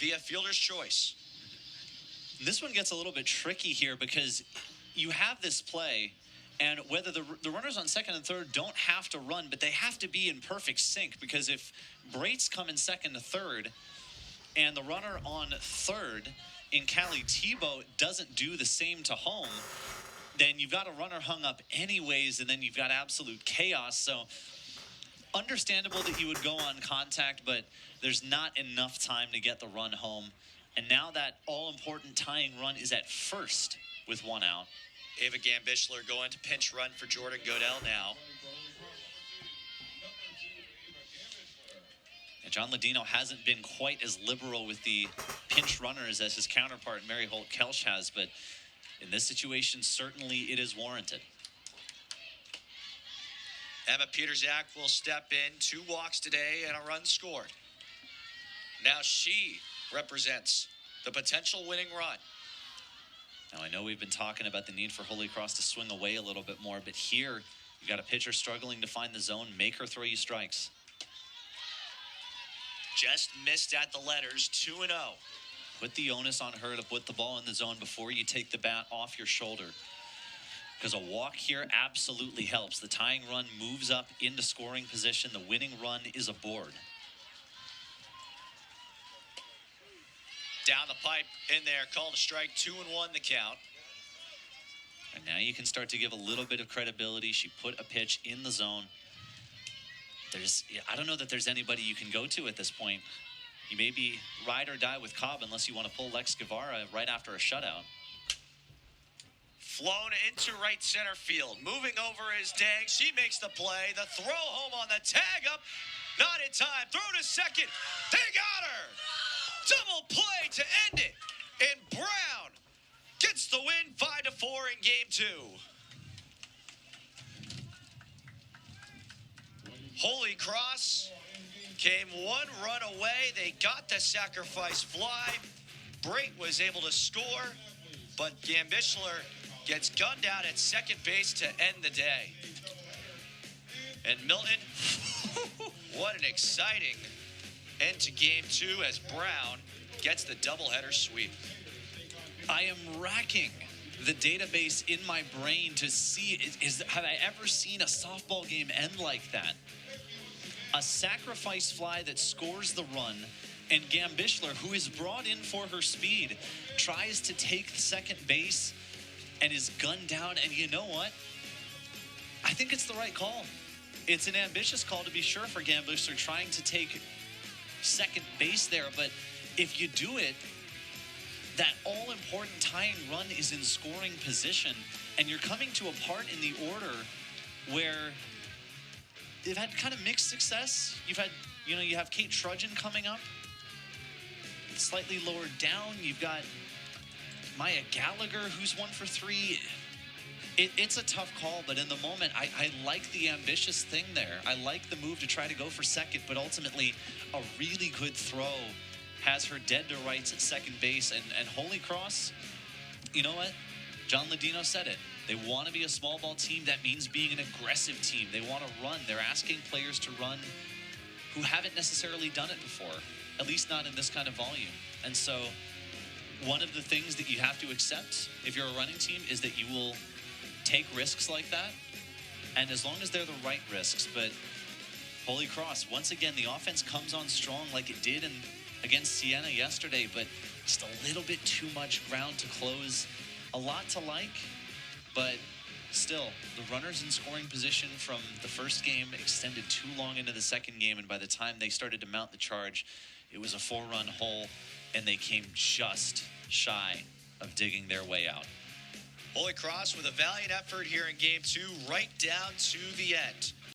via fielder's choice. This one gets a little bit tricky here because you have this play, and whether the runners on second and third don't have to run, but they have to be in perfect sync, because if Brait's come in second to third and the runner on third in Cali Tebow doesn't do the same to home, then you've got a runner hung up anyways, and then you've got absolute chaos. So understandable that you would go on contact, but there's not enough time to get the run home. And now that all-important tying run is at first with one out. Ava Gambischler going to pinch run for Jordan Godell now. And John Ladino hasn't been quite as liberal with the pinch runners as his counterpart Mary Holt-Kelch has, but in this situation, certainly it is warranted. Emma Peterzak will step in. 2 walks today and a run scored. Now she represents the potential winning run. Now, I know we've been talking about the need for Holy Cross to swing away a little bit more, but here you got a pitcher struggling to find the zone. Make her throw you strikes. Just missed at the letters, 2-0. Put the onus on her to put the ball in the zone before you take the bat off your shoulder, because a walk here absolutely helps. The tying run moves up into scoring position. The winning run is aboard. Down the pipe, in there, called a strike, 2-1 the count. And now you can start to give a little bit of credibility. She put a pitch in the zone. I don't know that there's anybody you can go to at this point. You may be ride or die with Cobb unless you want to pull Lex Guevara right after a shutout. Flown into right center field. Moving over is Dang. She makes the play. The throw home on the tag up. Not in time. Throw to second. They got her. Double play to end it. And Brown gets the win 5-4 in game 2. Holy Cross came 1 run away. They got the sacrifice fly. Brait was able to score, but Gambischler gets gunned out at second base to end the day. And Milton, what an exciting end to game 2 as Brown gets the doubleheader sweep. I am racking the database in my brain to see, have I ever seen a softball game end like that? A sacrifice fly that scores the run, and Gambischler, who is brought in for her speed, tries to take second base and is gunned down. And you know what? I think it's the right call. It's an ambitious call, to be sure, for Gambischler trying to take second base there. But if you do it, that all-important tying run is in scoring position, and you're coming to a part in the order where they've had kind of mixed success. You have Kate Trudgeon coming up, slightly lowered down. You've got Maya Gallagher, who's 1 for 3. It's a tough call, but in the moment, I like the ambitious thing there. I like the move to try to go for second, but ultimately, a really good throw has her dead to rights at second base. And Holy Cross, you know what? John Ladino said it. They want to be a small ball team. That means being an aggressive team. They want to run. They're asking players to run who haven't necessarily done it before, at least not in this kind of volume. And so one of the things that you have to accept if you're a running team is that you will take risks like that. And as long as they're the right risks. But Holy Cross, once again, the offense comes on strong like it did against Siena yesterday, but just a little bit too much ground to close. A lot to like, but still, the runners in scoring position from the first game extended too long into the second game, and by the time they started to mount the charge, it was a 4-run hole, and they came just shy of digging their way out. Holy Cross with a valiant effort here in game 2, right down to the end.